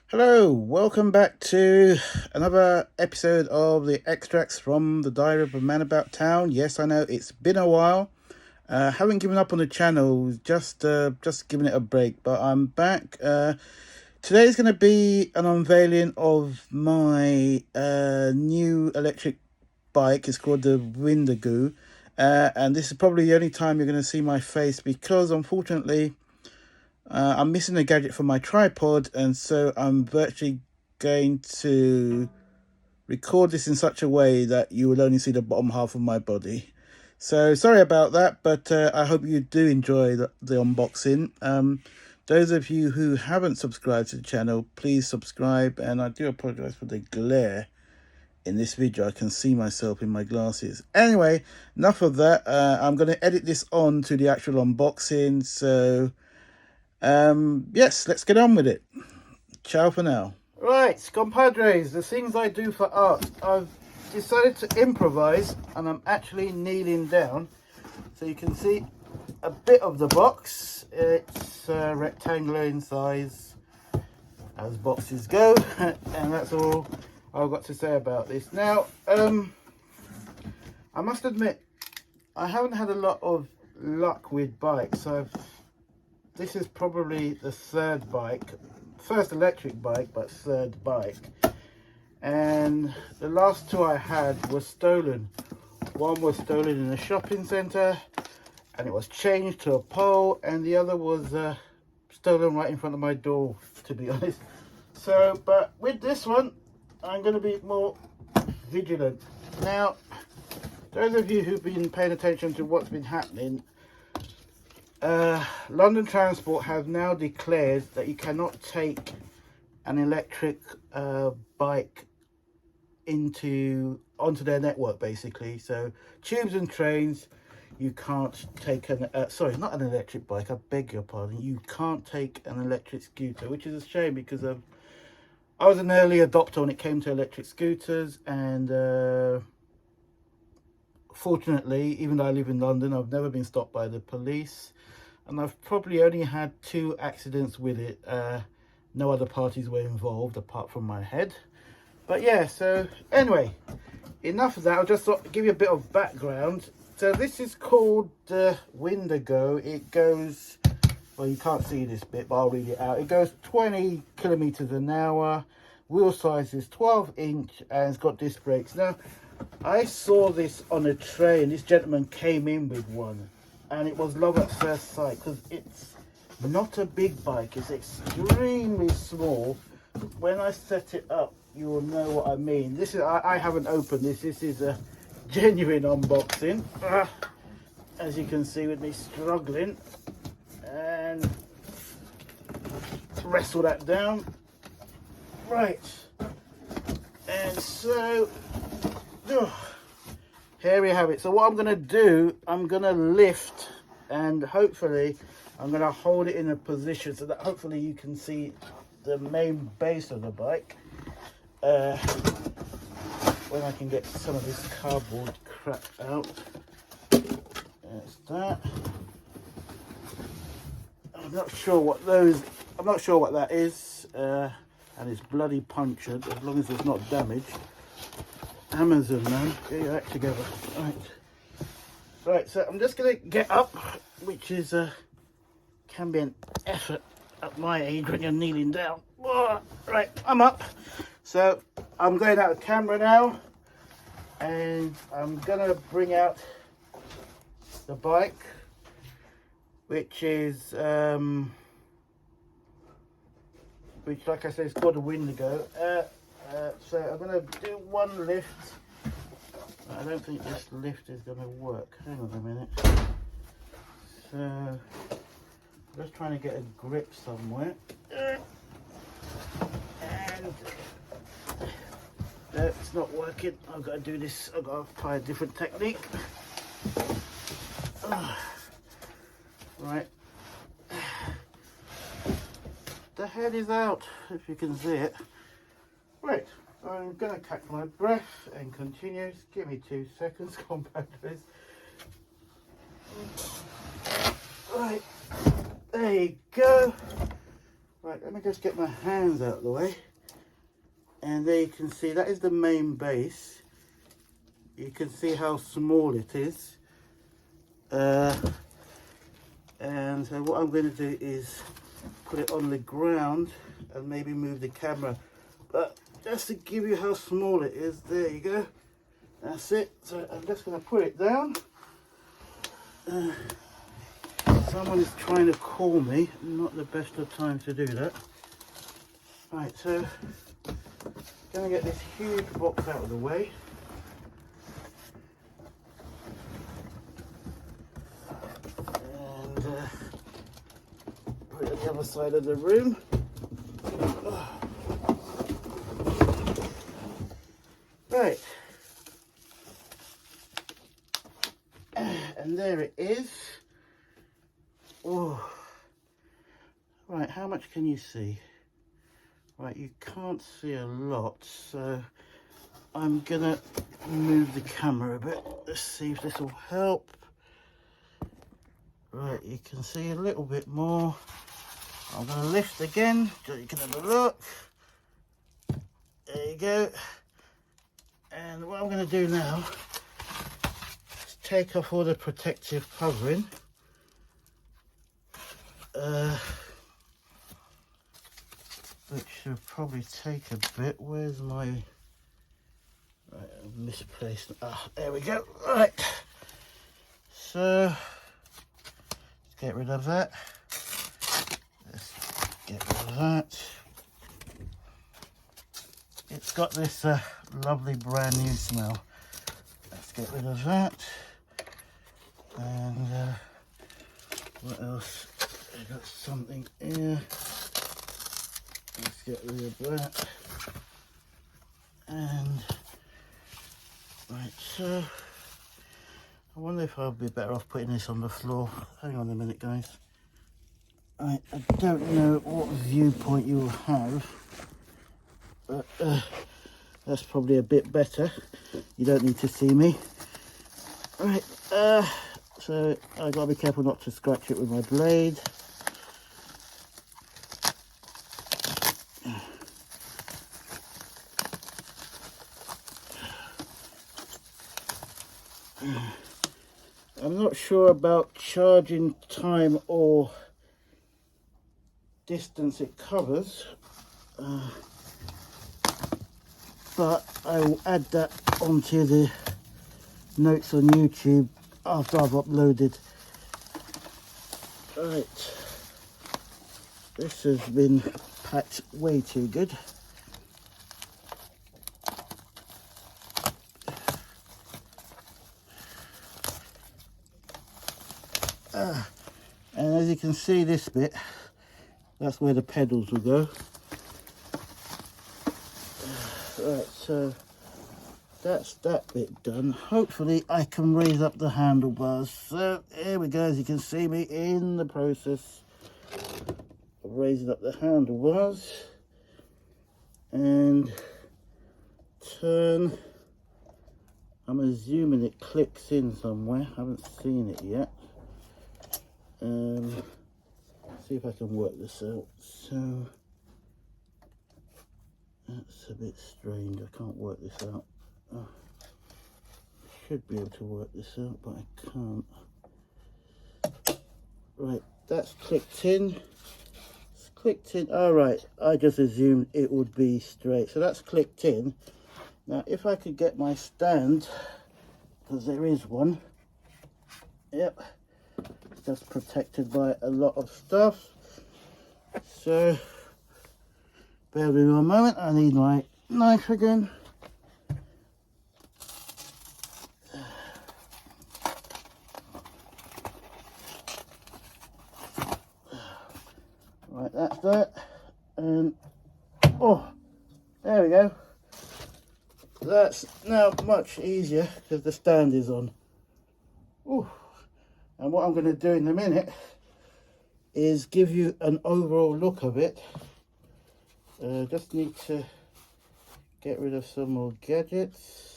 Hello, welcome back to another episode of the extracts from the Diary of a Man About Town. Yes, I know it's been a while. Haven't given up on the channel, just giving it a break, but I'm back. Today's going to be an unveiling of my new electric bike. It's called the Windgoo, and this is probably the only time you're going to see my face because, unfortunately, I'm missing a gadget for my tripod, and so I'm virtually going to record this in such a way that you will only see the bottom half of my body. So sorry about that, but I hope you do enjoy the unboxing. Those of you who haven't subscribed to the channel, please subscribe, and I do apologize for the glare in this video. I can see myself in my glasses. Anyway, enough of that. I'm going to edit this on to the actual unboxing, so yes, let's get on with it. Ciao for now. Right, compadres, the things I do for art. I've decided to improvise, and I'm actually kneeling down so you can see a bit of the box. It's rectangular in size, as boxes go, and that's all I've got to say about this. Now, I must admit, I haven't had a lot of luck with bikes. This is probably the third bike, first electric bike, but third bike. And the last two I had were stolen. One was stolen in a shopping centre and it was changed to a pole, and the other was stolen right in front of my door, to be honest. So, but with this one, I'm going to be more vigilant. Now, those of you who've been paying attention to what's been happening, London Transport has now declared that you cannot take an electric bike onto their network, basically. So tubes and trains, you can't take sorry, not an electric bike, I beg your pardon, you can't take an electric scooter, which is a shame because I was an early adopter when it came to electric scooters, and fortunately, even though I live in London, I've never been stopped by the police. And I've probably only had 2 accidents with it. No other parties were involved apart from my head. But yeah, so anyway, enough of that. I'll just give you a bit of background. So this is called the Windgoo. It goes, well, you can't see this bit, but I'll read it out. It goes 20 kilometers an hour. Wheel size is 12-inch, and it's got disc brakes. Now, I saw this on a train. This gentleman came in with one, and it was love at first sight because it's not a big bike. It's extremely small. When I set it up, you will know what I mean. This is I haven't opened this. This is a genuine unboxing. As you can see with me struggling, and wrestle that down. Right, and so here we have it. So what I'm going to do, I'm going to lift, and hopefully I'm going to hold it in a position so that hopefully you can see the main base of the bike. When I can get some of this cardboard crap out. There's that. I'm not sure what that is, and it's bloody punctured, as long as it's not damaged. Amazon, man, get your act together. Right, so I'm just gonna get up, which is can be an effort at my age when you're kneeling down. Right, I'm up. So I'm going out of camera now, and I'm gonna bring out the bike, which is which, like I said, is called a Windgoo. So I'm going to do one lift. I don't think this lift is going to work. Hang on a minute. So I'm just trying to get a grip somewhere. And no, it's not working. I've got to do this. I've got to try a different technique. Right. The head is out, if you can see it. Right, I'm going to catch my breath and continue. Just give me 2 seconds, compadres. Right, there you go. Right. Right, let me just get my hands out of the way. And there you can see that is the main base. You can see how small it is. And so what I'm going to do is put it on the ground and maybe move the camera. But just to give you how small it is, there you go. That's it. So I'm just going to put it down. Someone is trying to call me. Not the best of times to do that. Right, so going to get this huge box out of the way. And put it on the other side of the room. Right. And there it is. Oh. Right, how much can you see? Right, you can't see a lot, so I'm gonna move the camera a bit. Let's see if this will help. Right, you can see a little bit more. I'm gonna lift again so you can have a look. There you go. And what I'm gonna do now is take off all the protective covering. Which should probably take a bit. Where's my... Right, I've misplaced... Ah, there we go. Right. So, let's get rid of that. Let's get rid of that. It's got this lovely brand new smell. Let's get rid of that. And what else? I got something here. Let's get rid of that. And right, so I wonder if I'll be better off putting this on the floor. Hang on a minute, guys. I don't know what viewpoint you will have, but that's probably a bit better. You don't need to see me. Right, so I gotta be careful not to scratch it with my blade. I'm not sure about charging time or distance it covers, but I will add that onto the notes on YouTube after I've uploaded. Right, this has been packed way too good. And as you can see, this bit, that's where the pedals will go. Right, so that's that bit done. Hopefully I can raise up the handlebars. So here we go, as you can see me in the process of raising up the handlebars. And turn. I'm assuming it clicks in somewhere. I haven't seen it yet. See if I can work this out. So that's a bit strange. I can't work this out. Oh, I should be able to work this out, but I can't. Right, that's clicked in. It's clicked in. All right, I just assumed it would be straight. So that's clicked in. Now, if I could get my stand, because there is one. Yep. That's protected by a lot of stuff. So bear with me one moment, I need my knife again. Right, that's that. And oh, there we go. That's now much easier because the stand is on. Ooh. And what I'm going to do in a minute is give you an overall look of it. Just need to get rid of some more gadgets.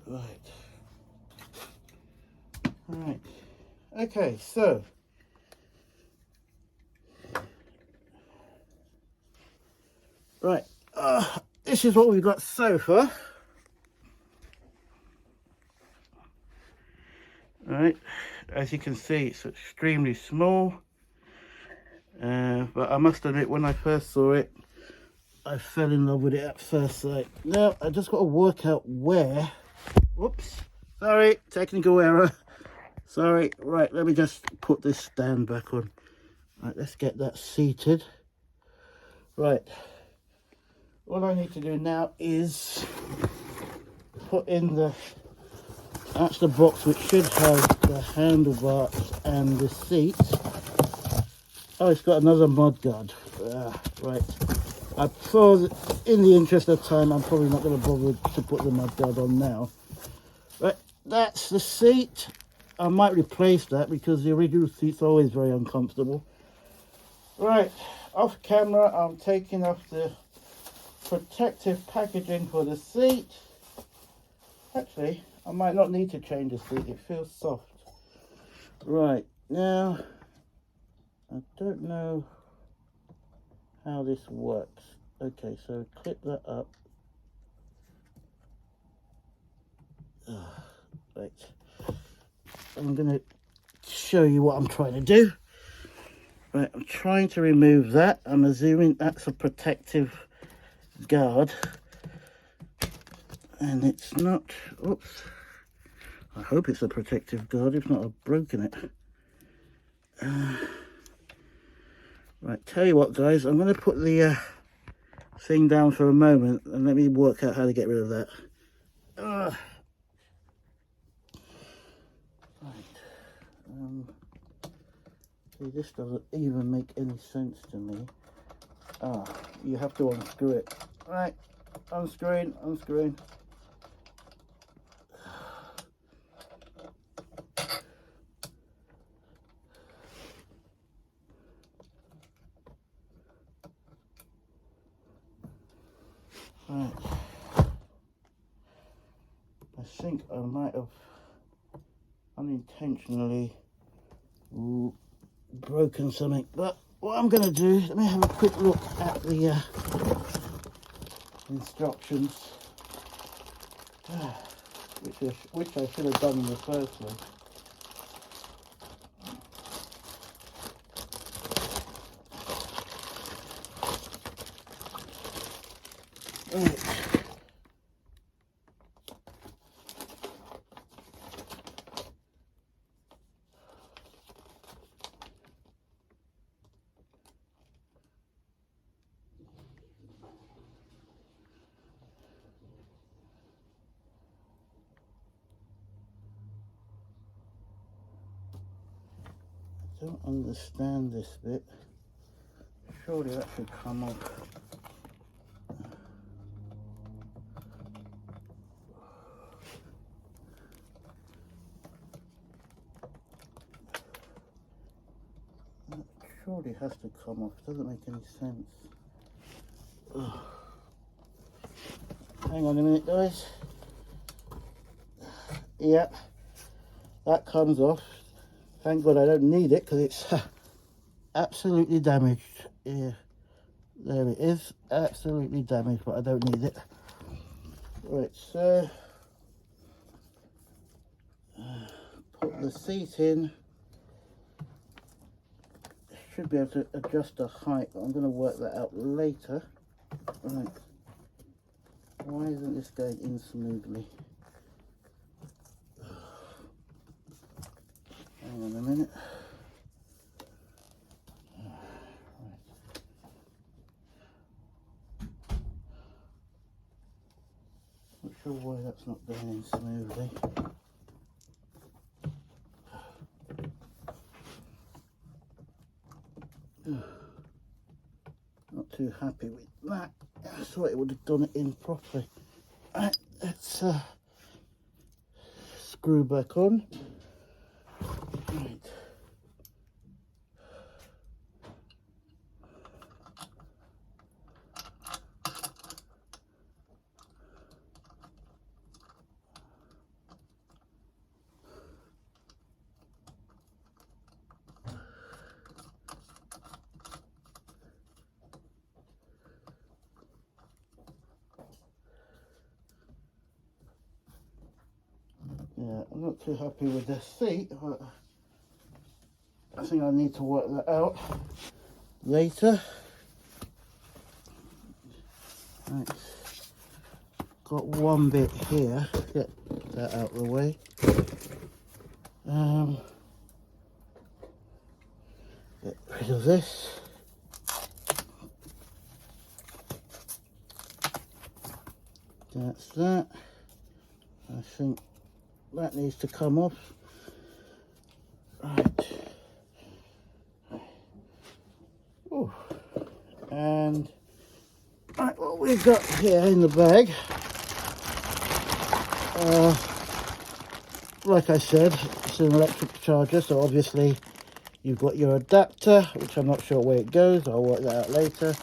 Right. Okay, so right, this is what we've got so far. Right, as you can see, it's extremely small, but I must admit, when I first saw it, I fell in love with it at first sight. Now I just got to work out where. Whoops, sorry, technical error. Sorry. Right, let me just put this stand back on. Right, let's get that seated. Right, all I need to do now is put in that's the box, which should have the handlebars and the seat. Oh, it's got another mud guard. Right, I thought, in the interest of time, I'm probably not going to bother to put the mud guard on now. Right, that's the seat. I might replace that because the original seat's always very uncomfortable. Right, off camera, I'm taking off the protective packaging for the seat. Actually, I might not need to change the seat, it feels soft. Right, now, I don't know how this works. Okay, so clip that up. Right, I'm going to show you what I'm trying to do. Right, I'm trying to remove that. I'm assuming that's a protective guard. And it's not. Oops. I hope it's a protective guard. If not, I've broken it. Right, tell you what, guys. I'm going to put the thing down for a moment and let me work out how to get rid of that. Right. See, this doesn't even make any sense to me. You have to unscrew it. Right, unscrewing. Right. I think I might have unintentionally broken something, but what I'm going to do, let me have a quick look at the instructions, which I should have done in the first one. Right. I don't understand this bit. Surely that should come off. That surely has to come off. Doesn't make any sense. Ugh. Hang on a minute, guys. Yep, that comes off. Thank God I don't need it because it's absolutely damaged. Yeah, there it is. Absolutely damaged, but I don't need it. Right, so put the seat in. Should be able to adjust the height, but I'm going to work that out later. Right, why isn't this going in smoothly? Hang on a minute. Not sure why that's not going in smoothly. Not too happy with that. I thought it would have done it in properly. Right, let's screw back on. Right. Yeah, I'm not too happy with the seat, but I think I need to work that out later. Right. Got one bit here, get that out of the way. Get rid of this. That's that. I think that needs to come off. Right. Ooh. And right, what we've got here in the bag, like I said, it's an electric charger, so obviously you've got your adapter, which I'm not sure where it goes. I'll work that out later.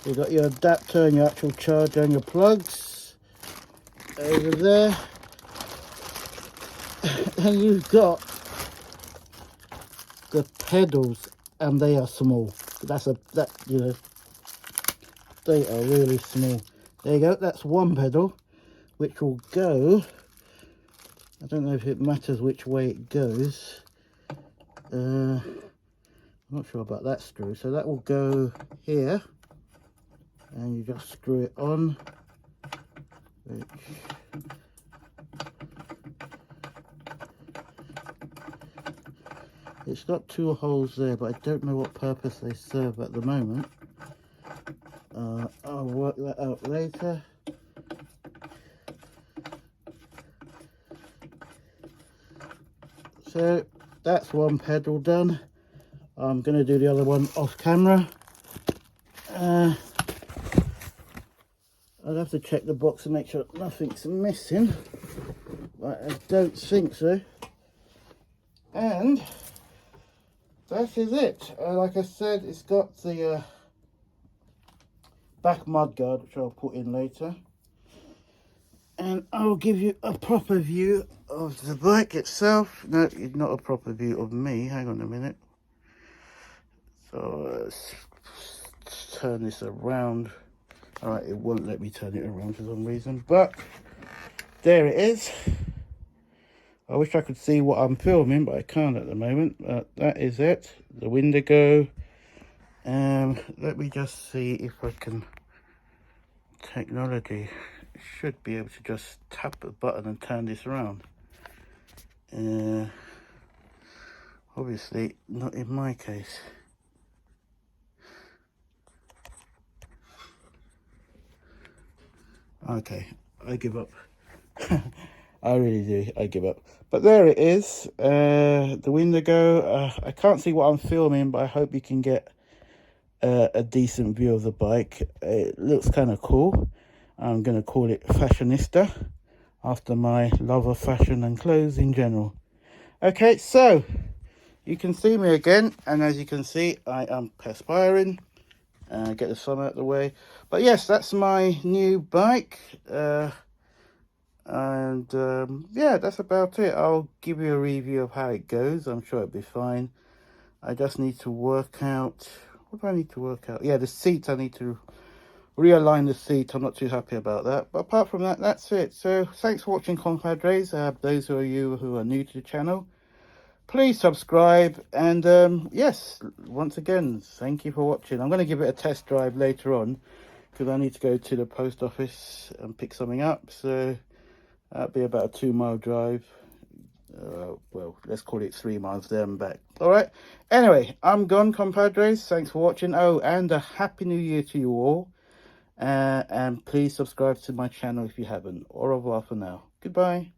You've got your adapter and your actual charger and your plugs over there. And you've got the pedals, and they are small. You know, they are really small. There you go, that's one pedal, which will go, I don't know if it matters which way it goes. I'm not sure about that screw. So that will go here, and you just screw it on, which it's got two holes there, but I don't know what purpose they serve at the moment. I'll work that out later. So that's one pedal done. I'm going to do the other one off camera. I'll have to check the box and make sure nothing's missing, but I don't think so. And that is it. Like I said, it's got the back mudguard, which I'll put in later. And I'll give you a proper view of the bike itself. No, it's not a proper view of me. Hang on a minute. So let's turn this around. All right, it won't let me turn it around for some reason, but there it is. I wish I could see what I'm filming, but I can't at the moment. But that is it, the Windgoo. Let me just see if I can, technology should be able to just tap a button and turn this around. Obviously not in my case. Okay, I give up. I really do, I give up. But there it is, the Windgoo. I can't see what I'm filming, but I hope you can get a decent view of the bike. It looks kind of cool. I'm going to call it Fashionista, after my love of fashion and clothes in general. Okay, so you can see me again, and as you can see, I am perspiring. Get the sun out of the way. But yes, that's my new bike. Yeah, that's about it. I'll give you a review of how it goes. I'm sure it'll be fine. I just need to work out, what do I need to work out? Yeah, the seat, I need to realign the seat. I'm not too happy about that, but apart from that, that's it. So thanks for watching, compadres. Those of you who are new to the channel, please subscribe, and yes, once again, thank you for watching. I'm going to give it a test drive later on, because I need to go to the post office and pick something up. So that'll be about a 2-mile drive. Well, let's call it 3 miles there and back. All right, anyway, I'm gone, compadres. Thanks for watching. Oh, and a happy new year to you all. And please subscribe to my channel if you haven't. Au revoir for now. Goodbye.